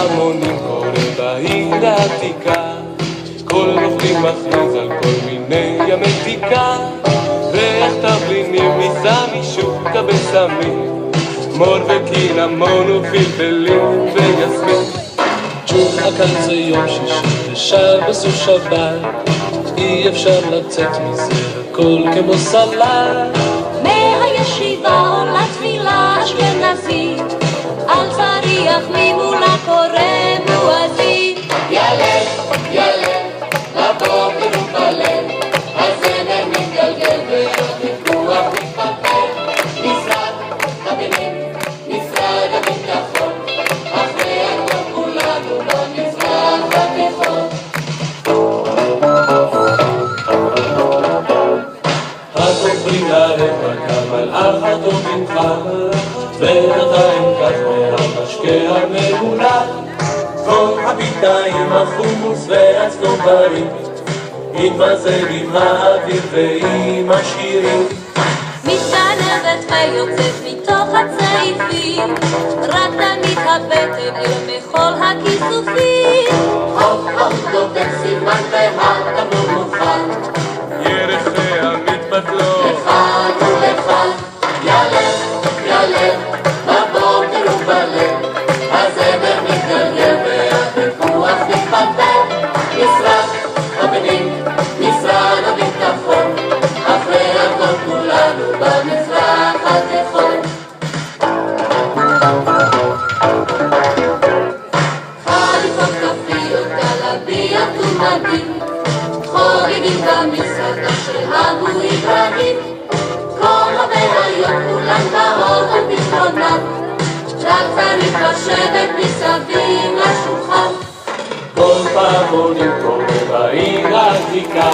פעמונים קורא בעיר העתיקה, כל נוכלים מכריז על כל מיני ימי תיקה, ריח תבלינים נישא משוקה בסמים, מור וקינמון ופלפלים ויסמין. ג'וחא כאן זה יום שישי ושבס ושבת, אי אפשר לצאת מזה, הכל כמו סלט. מהישיבה עולה תפילה אשכנזית, על צריח ממולה קורא מואזין. ילל, ילל, לבוקר ובליל, הזמר מתגלגל והוויכוח מתפלפל. משרד הפנים, משרד הביטחון, אחרי הכל כולנו במזרח התיכון. הכופרים לרבע כמלאך הטוב ממך, ואתה עם כך מהמשקה המהולך, כל הביטה עם החומוס והצנוברים, מתמזל עם האוויר ועם השירים. מתגנבת ויוצאת מתוך הצעיפים, רק תמיד הבטן אל מחול הכיסופים. הופ הופ דופק סימן והתמנון מוכן, ירחיה מתבטלות לכאן ולכאן. ילל, ילל, בבוקר ובליל, הזמר מתגלגל והוויכוח מתפלפל. משרד הפנים, משרד הביטחון, אחרי הכל כולנו במזרח התיכון. חליפות כפיות, גלביות ומדים, חוגגים במסעדה של אבו אברהים. כל הבעיות כולן באות על פתרונן, רק צריך לשבת מסביב לשולחן. כל פעמונים קורא בעיר העתיקה,